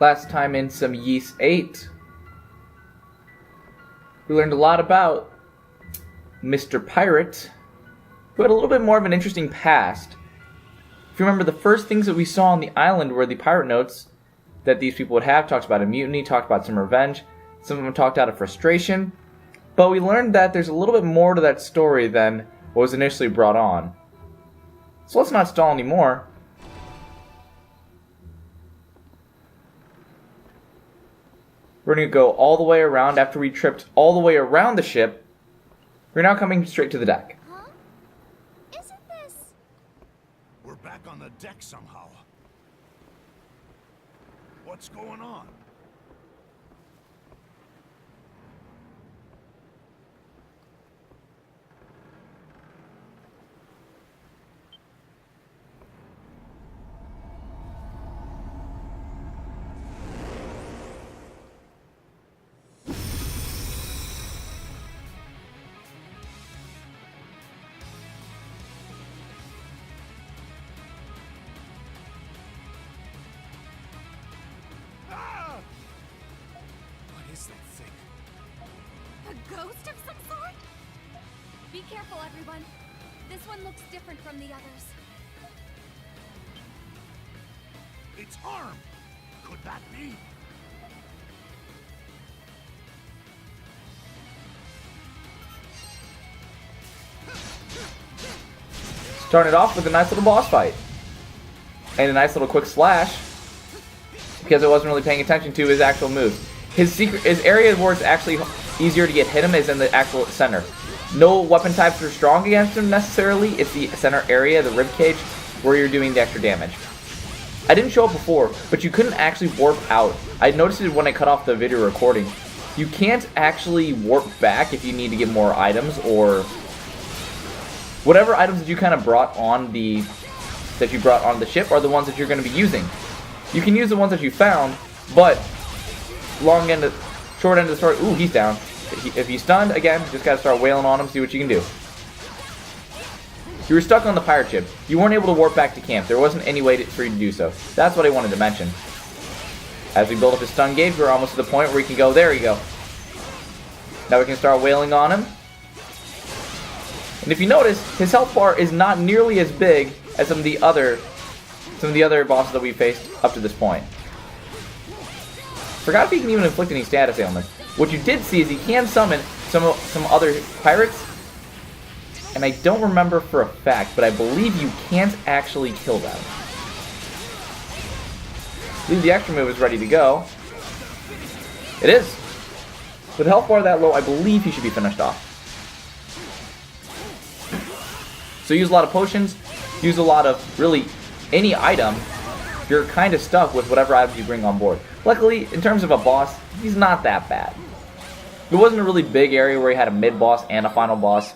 Last time in some VIII, we learned a lot about Mr. Pirate, who had a little bit more of an interesting past. If you remember, the first things that we saw on the island were the pirate notes that these people would have. Talked about a mutiny, talked about some revenge. Some of them talked out of frustration. But we learned that there's a little bit more to that story than what was initially brought on. So let's not stall anymore. We're going to go all the way around after we tripped all the way around the ship. We're now coming straight to the deck. Huh? Isn't this... We're back on the deck somehow. What's going on? A ghost of some sort? Be careful, everyone. This one looks different from the others. It's armed! Could that be? Started off with a nice little boss fight. And a nice little quick slash. Because I wasn't really paying attention to his actual moves. His area where it's actually easier to get hit him is in the actual center. No weapon types are strong against him necessarily. It's the center area, the rib cage, where you're doing the extra damage. I didn't show it before, but you couldn't actually warp out. I noticed it when I cut off the video recording. You can't actually warp back if you need to get more items or whatever items that you kind of brought on the ship are the ones that you're going to be using. You can use the ones that you found, but short end of the story. Ooh, he's down. If he's stunned, again, just gotta start wailing on him, see what you can do. You were stuck on the pirate ship. You weren't able to warp back to camp. There wasn't any way for you to do so. That's what I wanted to mention. As we build up his stun gauge, we're almost to the point where we can go, there you go. Now we can start wailing on him. And if you notice, his health bar is not nearly as big as some of the other bosses that we faced up to this point. Forgot if he can even inflict any status ailments. What you did see is he can summon some other pirates, and I don't remember for a fact, but I believe you can't actually kill them. I believe the extra move is ready to go. It is. With health bar that low, I believe he should be finished off. So use a lot of potions, use a lot of really any item. You're kind of stuck with whatever items you bring on board. Luckily, in terms of a boss, he's not that bad. It wasn't a really big area where he had a mid-boss and a final boss.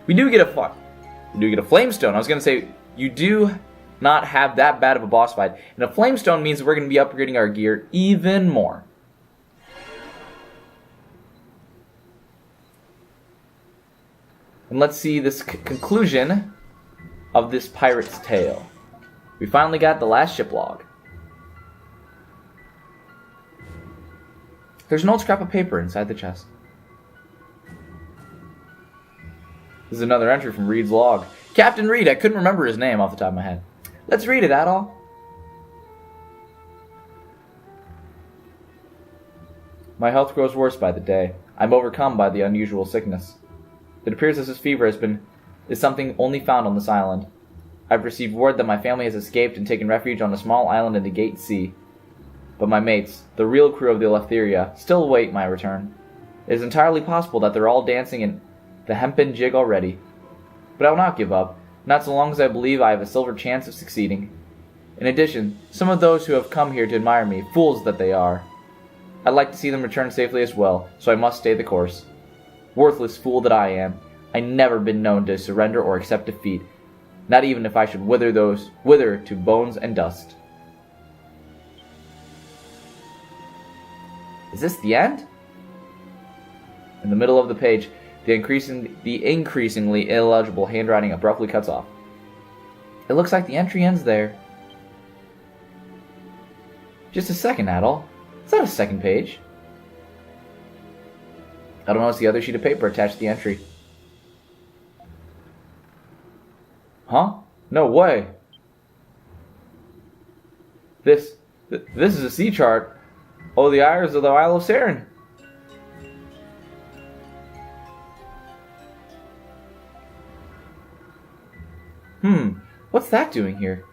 We do get a flamestone. I was going to say, you do not have that bad of a boss fight. And a flamestone means we're going to be upgrading our gear even more. And let's see this conclusion of this pirate's tale. We finally got the last ship log. There's an old scrap of paper inside the chest. This is another entry from Reed's log. Captain Reed, I couldn't remember his name off the top of my head. Let's read it, Adol. My health grows worse by the day. I'm overcome by the unusual sickness. It appears as this fever is something only found on this island. I've received word that my family has escaped and taken refuge on a small island in the Gate Sea. But my mates, the real crew of the Eleftheria, still await my return. It is entirely possible that they're all dancing in the hempen jig already. But I will not give up, not so long as I believe I have a silver chance of succeeding. In addition, some of those who have come here to admire me, fools that they are. I'd like to see them return safely as well, so I must stay the course. Worthless fool that I am, I've never been known to surrender or accept defeat, not even if I should wither to bones and dust. Is this the end? In the middle of the page, the increasingly illegible handwriting abruptly cuts off. It looks like the entry ends there. Just a second, Adol. It's not a second page. I don't notice the other sheet of paper attached to the entry. Huh? No way. This is a sea chart. Oh, the Isles of the Isle of Saren. What's that doing here?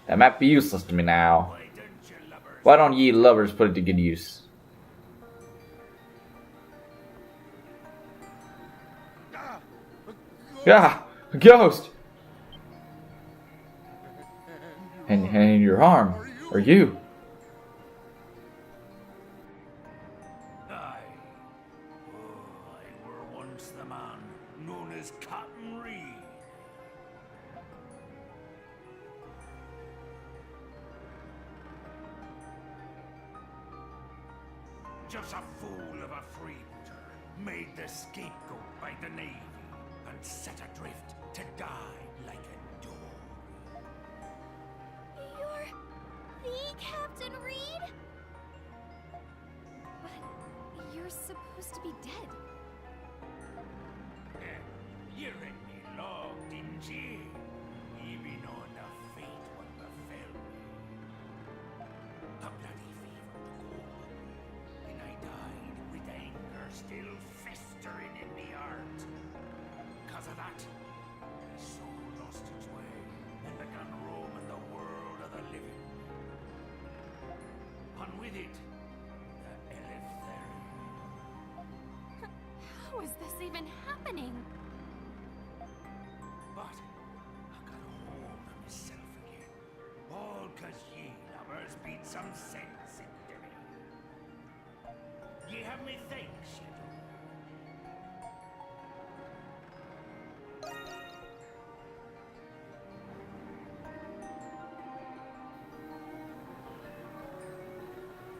That map be useless to me now. Why don't ye lovers put it to good use? Yeah, a ghost! And in your arm, are you? I were once the man known as Captain Reed. Just a fool of a freebooter, made the scapegoat by the Navy, and set adrift to die like a dog. You're the Captain Reed? But you're supposed to be dead. You read me long, didn't you? Even on the fate what befell me. A bloody fever took hold of me, and I died with anger still festering in me heart. Because of that, my soul lost its way and began roaming the world of the living. And with it, the Eleftherium. How is this even happening? But I got a hold of myself again. All 'cause ye lovers beat some sense into me. Ye have me thanks, ye do.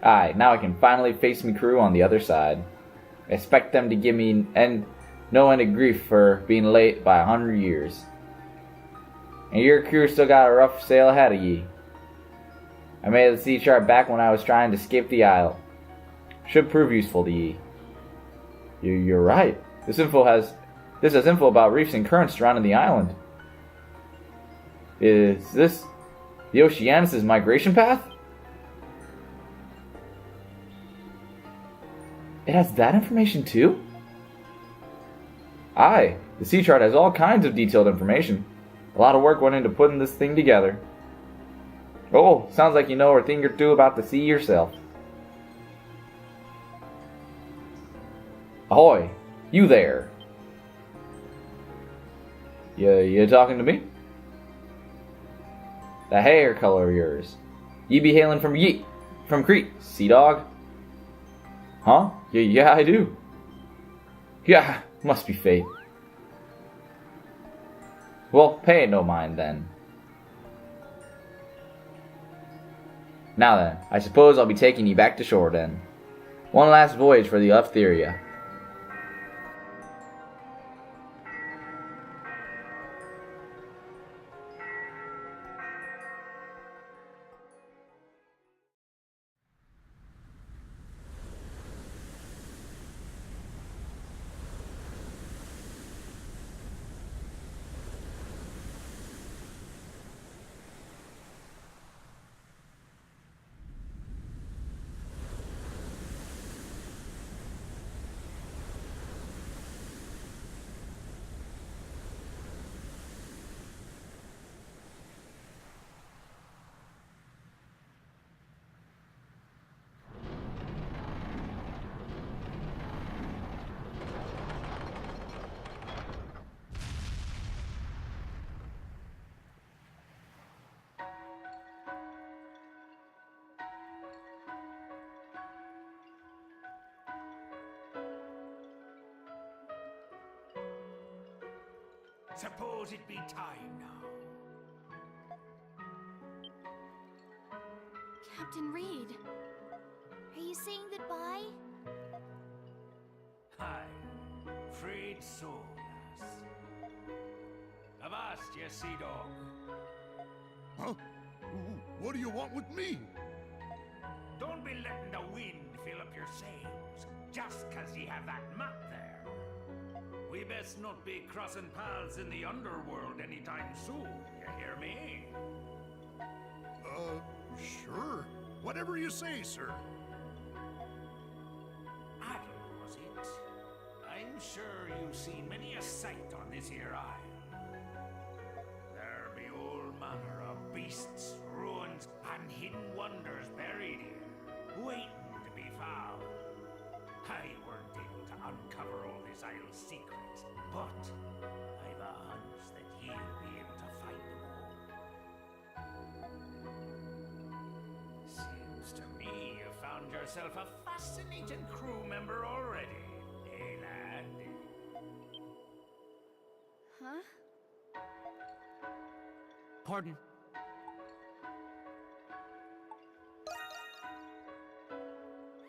Aye, now I can finally face me crew on the other side. I expect them to give me no end of grief for being late by 100 years. And your crew still got a rough sail ahead of ye. I made the sea chart back when I was trying to escape the isle. Should prove useful to ye. You're right. This has info about reefs and currents surrounding the island. Is this the Oceanus' migration path? It has that information too? Aye, the sea chart has all kinds of detailed information. A lot of work went into putting this thing together. Oh, sounds like you know a thing or two about the sea yourself. Ahoy, you there. You talking to me? The hair color of yours. Ye be hailing from Crete, sea dog? Huh? Yeah, I do. Yeah, must be fate. Well, pay it no mind then. Now then, I suppose I'll be taking you back to shore then. One last voyage for the Eleftheria. Suppose it be time now. Captain Reed, are you saying goodbye? Hi, freed souls. Avast, ye sea dog. Huh? What do you want with me? Don't be letting the wind fill up your sails, just 'cause you have that map there. We best not be crossing paths in the underworld anytime soon, you hear me? Sure. Whatever you say, sir. Adel, was it? I'm sure you've seen many a sight on this here isle. There be all manner of beasts, ruins, and hidden wonders buried here, waiting to be found. I weren't able to uncover all this isle's secrets, but I've a hunch that you'll be able to find them all. Seems to me you found yourself a fascinating crew member already, eh, lad? Huh? Pardon.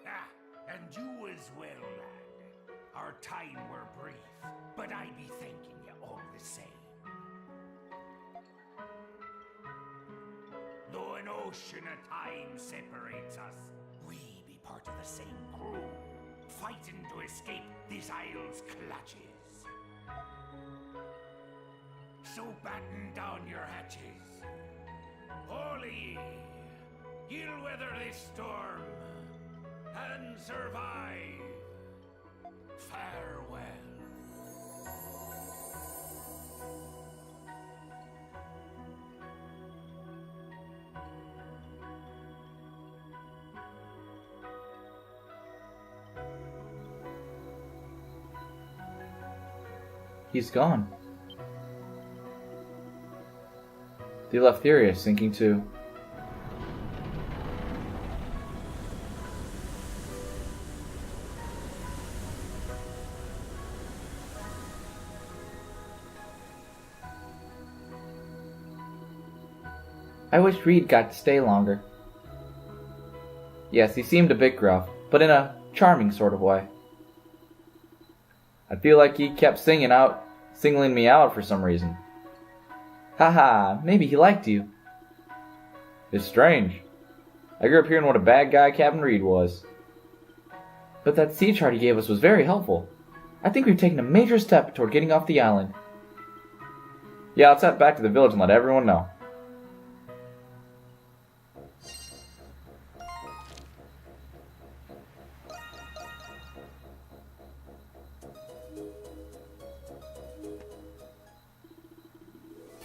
Ah, and you as well, lad. Our time were brief, but I be thanking you all the same. Though an ocean of time separates us, we be part of the same crew, fighting to escape this isle's clutches. So batten down your hatches. All of ye, you'll weather this storm and survive. Farewell. He's gone. They left Therius sinking too. I wish Reed got to stay longer. Yes, he seemed a bit gruff, but in a charming sort of way. I feel like he kept singling me out for some reason. Haha, maybe he liked you. It's strange. I grew up hearing what a bad guy Captain Reed was. But that sea chart he gave us was very helpful. I think we've taken a major step toward getting off the island. Yeah, let's head back to the village and let everyone know.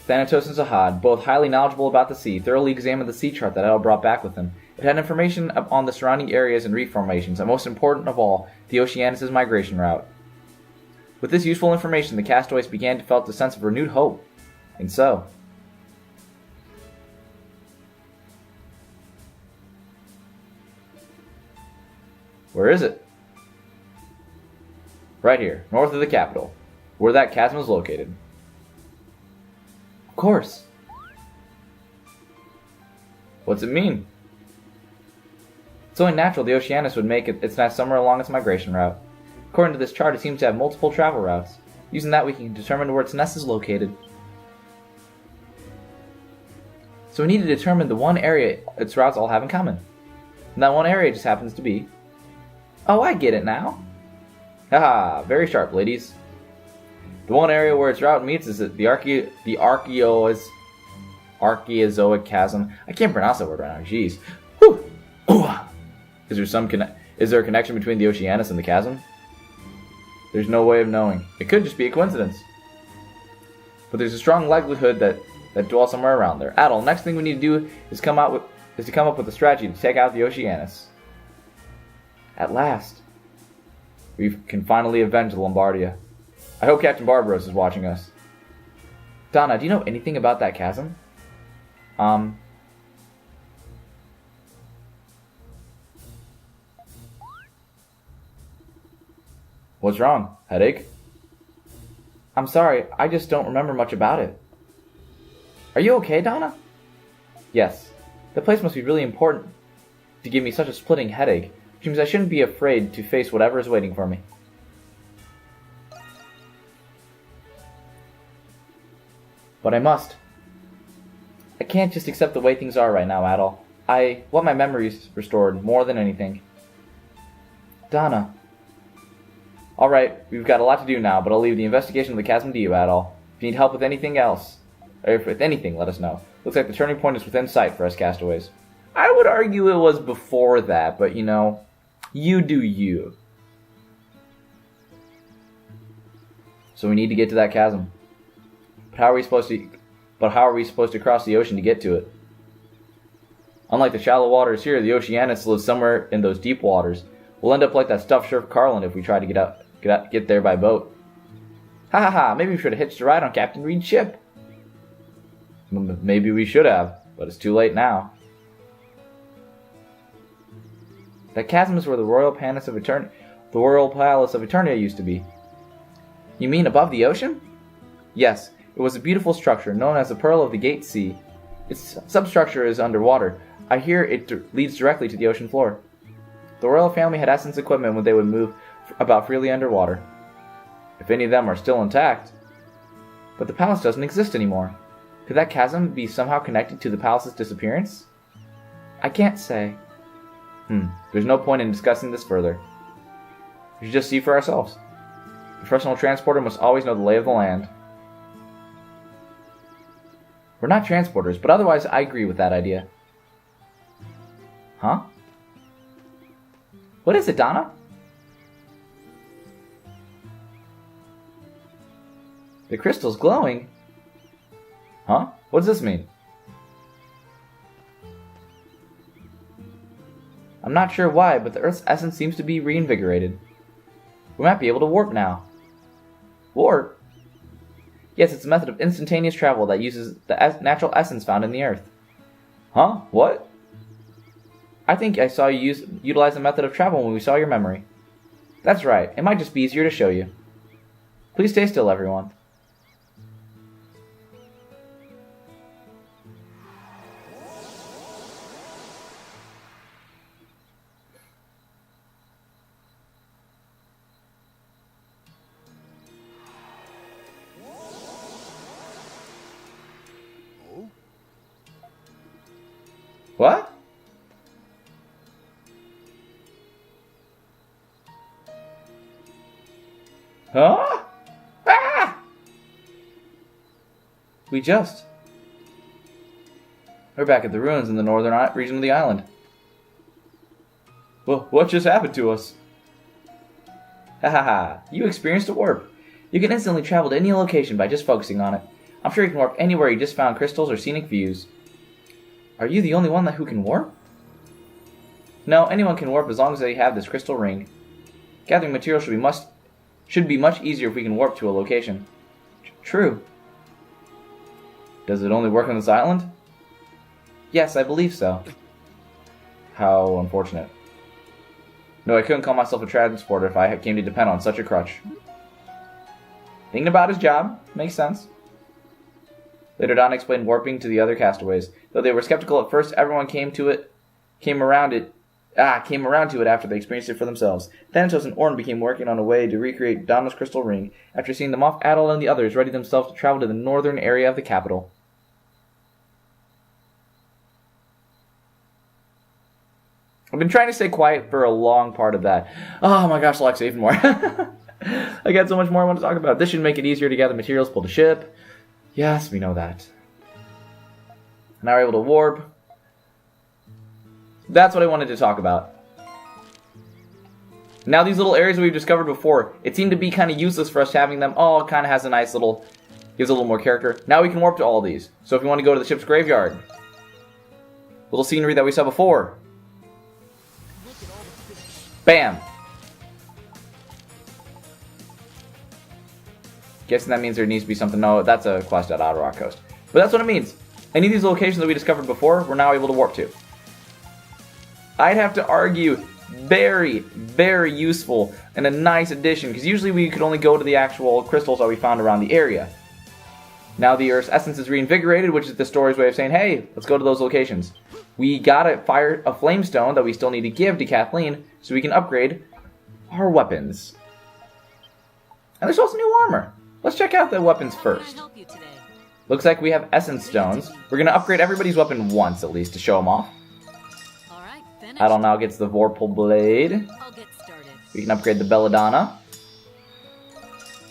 Thanatos and Zahad, both highly knowledgeable about the sea, thoroughly examined the sea chart that Adel brought back with him. It had information on the surrounding areas and reef formations, and most important of all, the Oceanus' migration route. With this useful information, the castaways began to feel a sense of renewed hope. And so... where is it? Right here, north of the capital, where that chasm is located. Of course. What's it mean? It's only natural the Oceanus would make its nest somewhere along its migration route. According to this chart, it seems to have multiple travel routes. Using that, we can determine where its nest is located. So we need to determine the one area its routes all have in common. And that one area just happens to be... oh, I get it now. Haha, very sharp, ladies. The one area where its route meets is the Archaeozoic chasm. I can't pronounce that word right now. Jeez. Whew. Is there a connection between the Oceanus and the chasm? There's no way of knowing. It could just be a coincidence. But there's a strong likelihood that dwells somewhere around there. Adel, next thing we need to do is to come up with a strategy to take out the Oceanus. At last, we can finally avenge Lombardia. I hope Captain Barbaros is watching us. Donna, do you know anything about that chasm? What's wrong? Headache? I'm sorry, I just don't remember much about it. Are you okay, Donna? Yes. The place must be really important to give me such a splitting headache, which means I shouldn't be afraid to face whatever is waiting for me. But I must. I can't just accept the way things are right now, Adol. I want my memories restored more than anything. Donna. Alright, we've got a lot to do now, but I'll leave the investigation of the chasm to you, Adol. If you need help with anything else, or if with anything, let us know. Looks like the turning point is within sight for us castaways. I would argue it was before that, but you know, you do you. So we need to get to that chasm. But how are we supposed to cross the ocean to get to it? Unlike the shallow waters here, the Oceanus lives somewhere in those deep waters. We'll end up like that stuffed Sheriff Carlin if we try to get there by boat. Ha ha ha, maybe we should have hitched a ride on Captain Reed's ship. Maybe we should have, but it's too late now. That chasm is where the Royal Palace of Eternia used to be. You mean above the ocean? Yes, it was a beautiful structure known as the Pearl of the Gate Sea. Its substructure is underwater. I hear it leads directly to the ocean floor. The royal family had essence equipment when they would move about freely underwater. If any of them are still intact. But the palace doesn't exist anymore. Could that chasm be somehow connected to the palace's disappearance? I can't say. There's no point in discussing this further. We should just see for ourselves. The professional transporter must always know the lay of the land. We're not transporters, but otherwise I agree with that idea. Huh? What is it, Donna? The crystal's glowing. Huh? What does this mean? I'm not sure why, but the Earth's essence seems to be reinvigorated. We might be able to warp now. Warp? Yes, it's a method of instantaneous travel that uses the natural essence found in the Earth. Huh? What? I think I saw you utilize the method of travel when we saw your memory. That's right. It might just be easier to show you. Please stay still, everyone. What? Huh? Ah! We're back at the ruins in the northern region of the island. Well, what just happened to us? Ha ha ha, you experienced a warp. You can instantly travel to any location by just focusing on it. I'm sure you can warp anywhere you just found crystals or scenic views. Are you the only one who can warp? No, anyone can warp as long as they have this crystal ring. Gathering material should be much easier if we can warp to a location. True. Does it only work on this island? Yes, I believe so. How unfortunate. No, I couldn't call myself a transporter if I came to depend on such a crutch. Thinking about his job. Makes sense. Later, Don explained warping to the other castaways. Though they were skeptical at first, everyone came around to it after they experienced it for themselves. Thanatos and Orn became working on a way to recreate Donna's crystal ring. After seeing them off, Adol and the others readied themselves to travel to the northern area of the capital. I've been trying to stay quiet for a long part of that. Oh my gosh, Alexa, even more. I got so much more I want to talk about. This should make it easier to gather materials, build a ship. Yes, we know that. Now we're able to warp. That's what I wanted to talk about. Now these little areas that we've discovered before, it seemed to be kind of useless for us having them. Oh, it kind of has a nice little, gives a little more character. Now we can warp to all these. So if you want to go to the ship's graveyard, little scenery that we saw before. Bam! Guessing that means there needs to be something. No, that's a quest at Outer Rock Coast. But that's what it means. Any of these locations that we discovered before, we're now able to warp to. I'd have to argue very, very useful and a nice addition, because usually we could only go to the actual crystals that we found around the area. Now the Earth's essence is reinvigorated, which is the story's way of saying, hey, let's go to those locations. We got a flamestone that we still need to give to Kathleen so we can upgrade our weapons. And there's also new armor. Let's check out the weapons first. Looks like we have essence stones. We're going to upgrade everybody's weapon once, at least, to show them off. All right, finished. Adel now gets the Vorpal Blade. I'll get started. We can upgrade the Belladonna.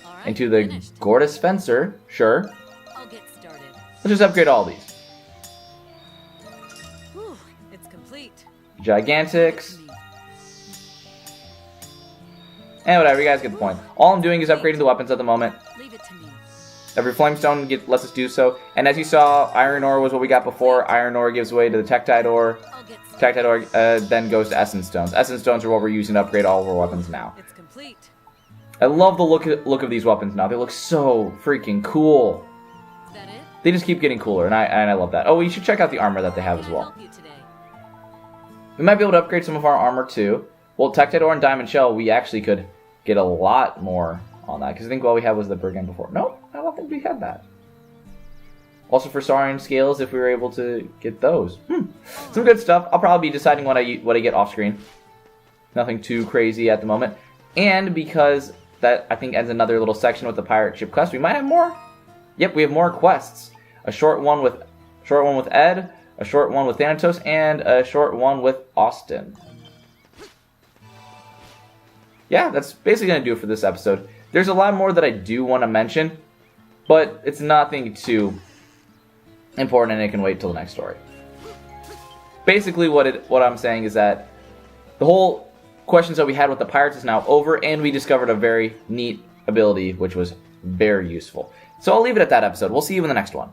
All right, Into the finished. Gortys Fencer. Sure. I'll get started. Let's just upgrade all these. Whew, it's complete. Gigantics. And whatever, you guys get the point. All I'm doing is upgrading the weapons at the moment. Leave it to me. Every Flamestone lets us do so. And as you saw, Iron Ore was what we got before. Iron Ore gives way to the Tektite Ore. I'll get started. Tektite Ore then goes to Essence Stones. Essence Stones are what we're using to upgrade all of our weapons now. It's complete. I love the look of these weapons now. They look so freaking cool. Is that it? They just keep getting cooler, and I love that. Oh, you should check out the armor that they have How as can I well. help you today? We might be able to upgrade some of our armor too. Well, Tektite Ore and Diamond Shell, we actually could get a lot more on that. Because I think all we had was the Brigand before. Nope, I don't think we had that. Also for Saurian Scales, if we were able to get those. Some good stuff. I'll probably be deciding what I get off screen. Nothing too crazy at the moment. And because that, I think, ends another little section with the pirate ship quest, we might have more. Yep, we have more quests. A short one with Ed, a short one with Thanatos, and a short one with Austin. Yeah, that's basically going to do it for this episode. There's a lot more that I do want to mention, but it's nothing too important and it can wait till the next story. Basically, what I'm saying is that the whole questions that we had with the pirates is now over, and we discovered a very neat ability, which was very useful. So I'll leave it at that episode. We'll see you in the next one.